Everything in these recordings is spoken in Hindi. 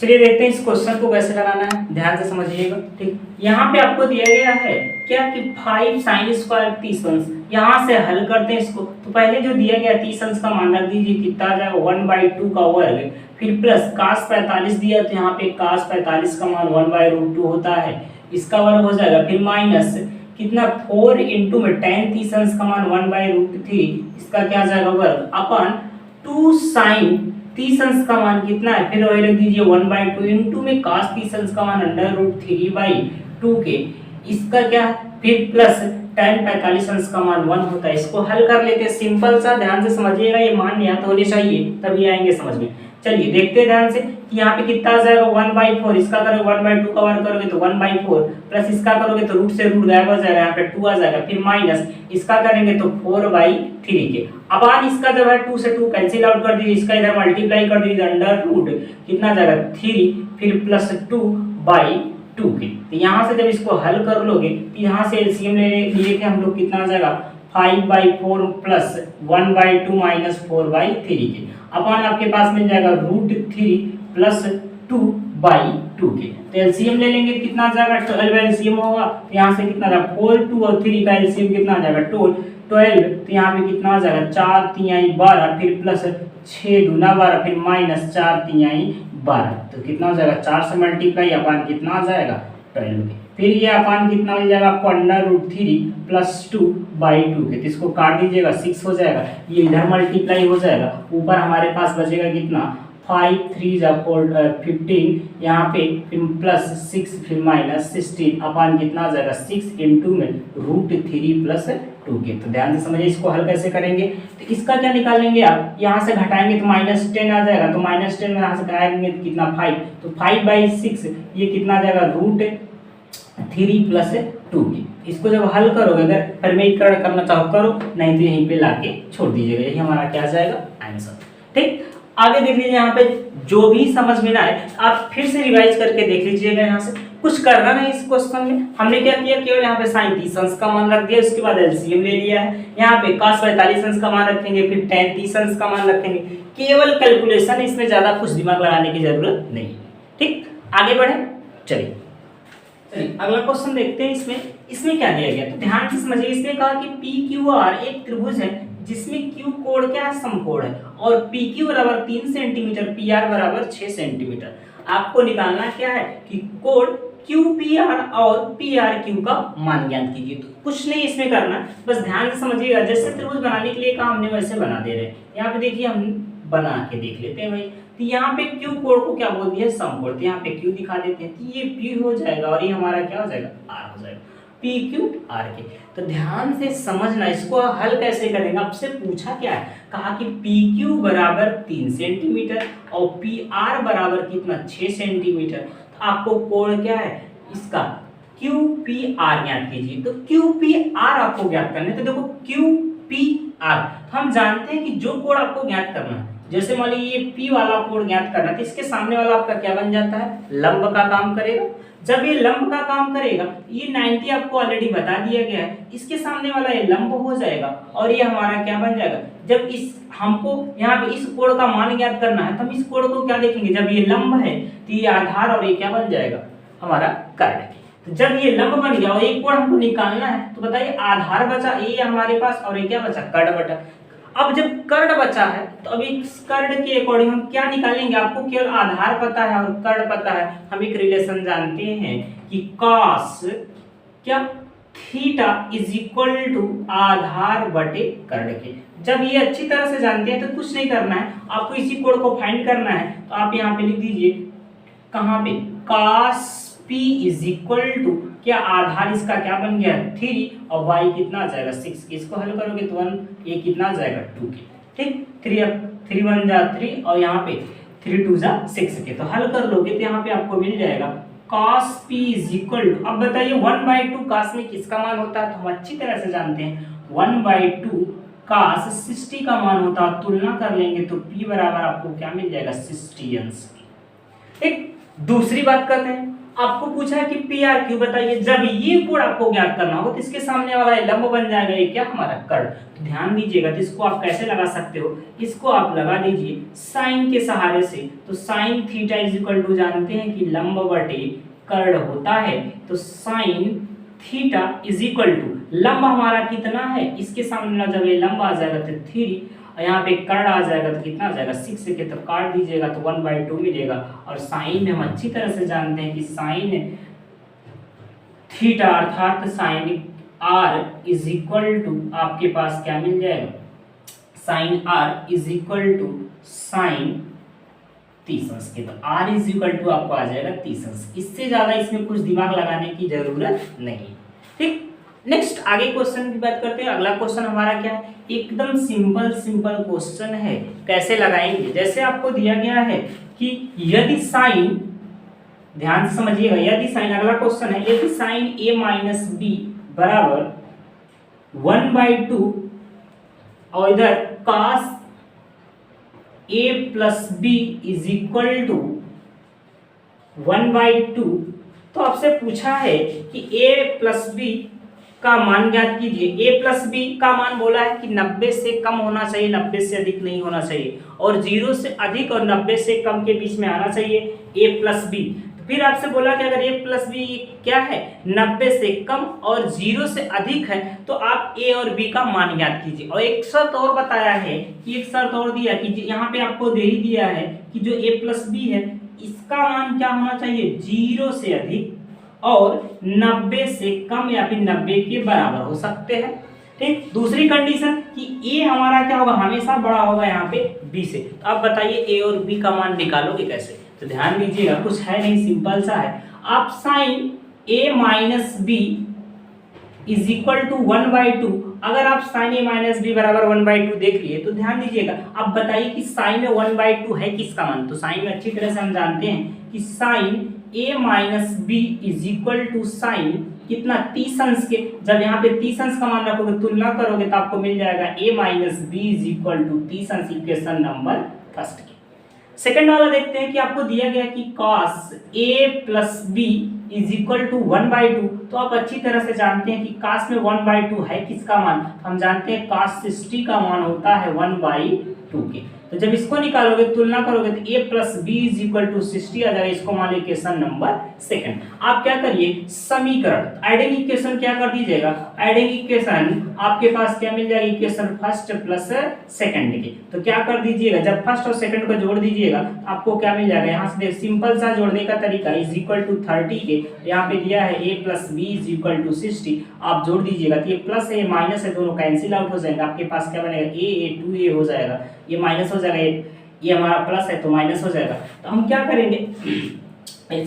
चलिए देखते हैं इस क्वेश्चन को कैसे लगाना है, ध्यान से समझिएगा। ठीक, यहाँ पे आपको दिया गया है क्या कि 5 sin स्क्वायर 30 अंश। यहाँ से हल करते हैं इसको। तो पहले जो दिया गया 30 अंश का मान रख दीजिए, कितना आ जाएगा 1/2 का वर्ग, फिर प्लस cos 45 दिया तो यहाँ पे cos 45 का मान 1/√2 होता है, इसका वर्ग हो जाएगा, फिर माइनस कितना 4 इंटू में tan 30 अंश का मान 1/√3, इसका क्या आ जाएगा वर्ग, अपन 2 sin 30 अंश का मान कितना है, फिर वही रख दीजिए 1/2 इंटू में cos 30 अंश का मान √3/2 के, इसका क्या है, फिर प्लस tan 45 अंश का मान 1 होता है। इसको हल कर लेते हैं, सिंपल सा, ध्यान से समझिएगा, ये मान याद होने चाहिए तभी आएंगे समझ में। चलिए देखते हैं ध्यान से कि यहाँ पे कितना आ जाएगा 1/4, इसका करोगे 1/2 का वर्ग करोगे तो 1/4, प्लस इसका करोगे तो रूट से रूट गायब हो जाएगा, यहाँ पे 2 आ जाएगा, फिर माइनस इसका करेंगे तो 4/3 के, अब आज इसका जब है 2 से 2 कैंसिल आउट कर दीजिए, इसका इधर मल्टीप्लाई कर दीजिए, अंडर रूट कितना आ जाएगा 3, फिर प्लस 2/2 के। तो यहाँ से जब इसको हल कर लोगे तो यहाँ से एलसीएम ले लिए थे हम लोग, कितना आ जाएगा 5/4 प्लस 1/2 माइनस 4/3 के, अपन आपके पास मिल जाएगा √3 प्लस 2/2 के। तो एलसीएम ले लेंगे कितना आ जाएगा 12 एलसीएम होगा, तो यहाँ से कितना आ जाएगा 4, 2 और 3 का एलसीएम कितना आ जाएगा 12, तो यहाँ पे कितना आ जाएगा 4 3 12, फिर प्लस 6 दूना 12, फिर माइनस 4 3 12, तो कितना हो जाएगा 4 से मल्टीप्लाई अपान कितना आ जाएगा 12 के, फिर ये अपान कितना मिल जाएगा आपको √3 प्लस 2/2 के, तो इसको काट दीजिएगा 6 हो जाएगा, ये इधर मल्टीप्लाई हो जाएगा, ऊपर हमारे पास बचेगा कितना 5 3 15, यहाँ पे फिर प्लस 6 फिर माइनस 16 अपान कितना आ जाएगा 6 इंटू में √3 प्लस 2 के। तो ध्यान से समझिए इसको हल कैसे करेंगे, तो इसका क्या निकालेंगे आप, यहाँ से घटाएंगे तो -10 आ जाएगा, तो -10 में यहाँ से घटाएंगे तो कितना 5, तो 5/6 ये कितना आ जाएगा √3 प्लस 2 के। इसको जब हल करोगे, अगर परिमेयीकरण करना चाहो करो, नहीं तो यहीं पे लाके छोड़ दीजिएगा, यही हमारा क्या आ जाएगा आंसर। ठीक, आगे देख लीजिए, यहाँ पे जो भी समझ में ना आए आप फिर से रिवाइज करके देख लीजिएगा। यहाँ से कुछ करना नहीं इस क्वेश्चन में, हमने क्या किया, केवल यहाँ पे sin 30 अंश का मान रख दिया, उसके बाद एलसीएम ले लिया है, यहाँ पे cos 45 अंश का मान रखेंगे, फिर tan 30 अंश का मान रखेंगे, केवल कैलकुलेशन, इसमें ज्यादा कुछ दिमाग लगाने की जरूरत नहीं। ठीक, आगे बढ़े, चलिए अगला क्वेश्चन देखते हैं। इसमें क्या दिया गया, तो ध्यान से समझिए। इसने कहा कि PQR एक त्रिभुज है जिसमें Q कोण क्या है, समकोण है, और PQ बराबर 3 सेंटीमीटर, PR बराबर 6 सेंटीमीटर। आपको निकालना क्या है कि कोण QPR और PRQ का मान ज्ञात कीजिए। तो कुछ नहीं इसमें करना, बस ध्यान से समझिएगा, जैसे त्रिभुज बनाने के लिए कहा हमने वैसे बना दे रहे हैं। यहाँ पे देखिए हम बना के देख लेते हैं भाई, तो यहाँ पे Q कोण को क्या बोल दिया, समकोण, तो यहाँ पे Q दिखा देते हैं, तो ये P हो जाएगा और ये हमारा क्या हो जाएगा R हो जाएगा, PQR के। तो ध्यान से समझना, इसको हल कैसे करेंगे, आपसे पूछा क्या है, कहा कि PQ बराबर 3 सेंटीमीटर और PR बराबर कितना 6 सेंटीमीटर। तो आपको कोण क्या है इसका QPR ज्ञात कीजिए। तो QPR आपको ज्ञात करना है, तो देखो QPR तो हम जानते हैं कि जो कोण आपको ज्ञात करना है, जैसे मान लीजिए ये P वाला कोण ज्ञात करना है, तो इसके सामने वाला आपका क्या बन जाता है, लंब का काम करेगा। जब ये लंब का काम करेगा, ये 90 आपको ऑलरेडी बता दिया गया है, इसके सामने वाला ये लंब हो जाएगा और ये हमारा क्या बन जाएगा। जब इस हमको यहाँ पे इस कोण का मान ज्ञात करना है, तो हम इस कोण को क्या देखेंगे, जब ये लंब है तो ये आधार और ये क्या बन जाएगा हमारा कर्ण। तो जब ये लंब बन गया और एक कोण हमको निकालना है, तो बताइए आधार बचा ये हमारे पास और ये क्या बचा, कर्ण बचा। अब जब कर्ण बचा है, तो अब इस कर्ण के अकॉर्डिंग हम क्या निकालेंगे, आपको केवल आधार पता है और कर्ण पता है। हम एक रिलेशन जानते हैं कि cos क्या थीटा इज इक्वल टू आधार बटे कर्ण के। जब ये अच्छी तरह से जानते हैं तो कुछ नहीं करना है, आपको इसी कोण को फाइंड करना है। तो आप यहाँ पे लिख दीजिए, कहाँ पे, cos P is equal to क्या आधार इसका क्या बन गया 3 और y कितना आ जाएगा 6। इसको हल करोगे तो 1 ये कितना आ जाएगा 2 के। ठीक, 3 1 जा 3 और यहाँ पे 3 2 जा 6 के। तो हल कर लोगे तो यहाँ पे आपको मिल जाएगा cos P is equal to, अब बताइए 1/2 cos में किसका मान होता है, तो हम अच्छी तरह से जानते हैं 1/2 cos 60 का मान होता है। तुलना कर लेंगे तो P बराबर आपको क्या मिल जाएगा 60 अंश। एक दूसरी बात करते हैं, आपको पूछा है कि पी आर क्यू बताइए, जब ये कोण आपको ज्ञात करना हो तो इसके सामने वाला लंब बन जाएगा ये क्या हमारा कर्ण। तो ध्यान दीजिएगा, तो इसको आप कैसे लगा सकते हो, इसको आप लगा दीजिए साइन के सहारे से। तो sine theta is equal to जानते हैं कि लंब बटे कर्ण होता है, तो sine theta is equal to लंब हमारा कितना है, इसके सामने जब ये लंब आ जाएगा तो 3 और यहाँ पे कर्ण आ जाएगा तो कितना आ जाएगा 6 के, तो काट दीजिएगा तो 1/2 मिलेगा। और साइन हम अच्छी तरह से जानते हैं कि साइन थीटा अर्थात sine R is equal to आपके पास क्या मिल जाएगा, sine R is equal to sine 30 अंश के, तो आर इज इक्वल टू आपको आ जाएगा 30 अंश। इससे ज्यादा इसमें कुछ दिमाग लगाने की जरूरत नहीं। ठीक, नेक्स्ट आगे क्वेश्चन की बात करते हैं। अगला क्वेश्चन हमारा क्या है, एकदम सिंपल क्वेश्चन है। कैसे लगाएंगे, जैसे आपको दिया गया है कि यदि साइन, ध्यान से समझिएगा, यदि साइन, अगला क्वेश्चन है, यदि साइन a माइनस बी बराबर 1/2 और इधर cos a plus B is equal to 1/2, तो आपसे पूछा है कि a प्लस बी का मान ज्ञात कीजिए। a प्लस बी का मान बोला है कि 90 से कम होना चाहिए, 90 से अधिक नहीं होना चाहिए, और 0 से अधिक और 90 से कम के बीच में आना चाहिए a प्लस बी। फिर आपसे बोला कि अगर a प्लस बी क्या है 90 से कम और 0 से अधिक है, तो आप a और b का मान ज्ञात कीजिए। और एक शर्त और बताया है कि एक शर्त और दिया कि यहाँ पे आपको दे ही दिया है कि जो a प्लस बी है इसका मान क्या होना चाहिए, 0 से अधिक और 90 से कम या फिर 90 के बराबर हो सकते हैं। ठीक, दूसरी कंडीशन कि a हमारा क्या होगा, हमेशा बड़ा होगा यहाँ पे b से। तो आप बताइए a और b का मान निकालोगे कैसे। तो ध्यान दीजिएगा, कुछ है नहीं, सिंपल सा है। आप sine a minus B is equal to 1/2, अगर आप साइन a माइनस बी बराबर 1/2 देख लिए तो ध्यान दीजिएगा, आप बताइए कि साइन में 1/2 है किसका मान। तो साइन में अच्छी तरह से हम जानते हैं कि sine a minus B is equal to sine कितना 30 अंश के। जब यहाँ पे 30 अंश का मान रखोगे, तुलना करोगे तो आपको मिल जाएगा a minus B is equal to 30 अंश, इक्वेशन नंबर फर्स्ट के। सेकंड वाला देखते हैं कि आपको दिया गया कि cos a plus B is equal to 1/2, तो आप अच्छी तरह से जानते हैं कि cos में 1/2 है किसका मान, हम जानते हैं cos 60 का मान होता है 1/2 के। तो जब इसको निकालोगे, तुलना करोगे तो a plus B is equal to 60 आ जाएगा। इसको मान लीजिए इक्वेशन नंबर सेकंड। आप क्या करिए, समीकरण एडिंग इक्वेशन क्या कर दीजिएगा, एडिंग इक्वेशन आपके पास क्या मिल जाएगी, इक्वेशन फर्स्ट प्लस सेकंड के। तो क्या कर दीजिएगा, जब फर्स्ट और सेकंड को जोड़ दीजिएगा तो आपको क्या मिल जाएगा, यहाँ से सिंपल सा जोड़ने का तरीका इज इक्वल टू 30 के, यहाँ पे दिया है a plus B is equal to 60, आप जोड़ दीजिएगा तो ये प्लस है माइनस है दोनों कैंसिल आउट हो जाएंगे। आपके पास क्या बनेगा, a 2a हो जाएगा, ये माइनस हो जाएगा, ये हमारा प्लस है तो माइनस हो जाएगा। तो हम क्या करेंगे,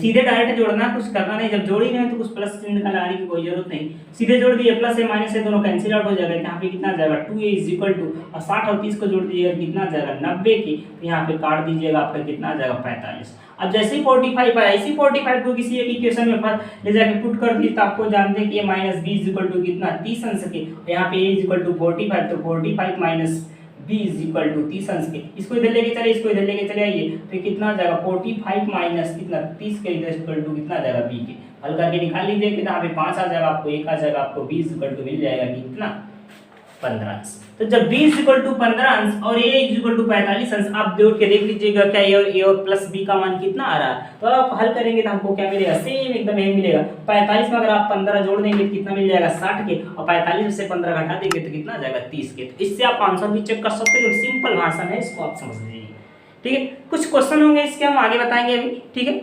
सीधे डायरेक्ट जोड़ना, कुछ करना नहीं, जब जोड़ ही नहीं तो कुछ प्लस चिन्ह लगाने की कोई जरूरत नहीं, सीधे जोड़ दिए, प्लस है माइनस है दोनों कैंसिल आउट हो जाएगा। यहाँ पे कितना आ जाएगा 2a इज इक्वल टू, और 60 और 30 को जोड़ दीजिएगा कितना आ जाएगा 90 की, तो यहाँ पे काट दीजिएगा आपका कितना आ जाएगा 45। अब जैसे ही 45 है, इसी 45 को किसी एक इक्वेशन में ले जाके पुट कर दिए तो आपको जानते हैं कि a minus B is equal to कितना 30 अंश के, यहाँ पे a इज इक्वल टू 45, तो 45 minus b is equal to 30 अंश के। इसको इधर लेके चले, इसको इधर लेके चले आइए, तो कितना आ जाएगा 45 माइनस कितना 30 के इधर इक्वल टू कितना आ जाएगा b के। हल करके निकाल लीजिए कि यहाँ पे 5 आ जाएगा, आपको 1 आ जाएगा, आपको b इज इक्वल टू मिल जाएगा कितना 15 अंश। तो जब b इज इक्वल टू 15 अंश और a इज इक्वल टू 45 अंश, आप जोड़ के देख लीजिएगा क्या a और प्लस b का मान कितना आ रहा है। तो आप हल करेंगे तो हमको क्या मिलेगा, सेम एकदम यही मिलेगा। 45 में अगर आप 15 जोड़ देंगे तो कितना मिल जाएगा 60 के, और 45 से 15 घटा देंगे तो कितना आ जाएगा 30 के। तो इससे आप आंसर भी चेक कर सकते हो, सिंपल भाषा है, इसको आप समझ लीजिए। ठीक है, कुछ क्वेश्चन होंगे इसके हम आगे बताएंगे अभी। ठीक है।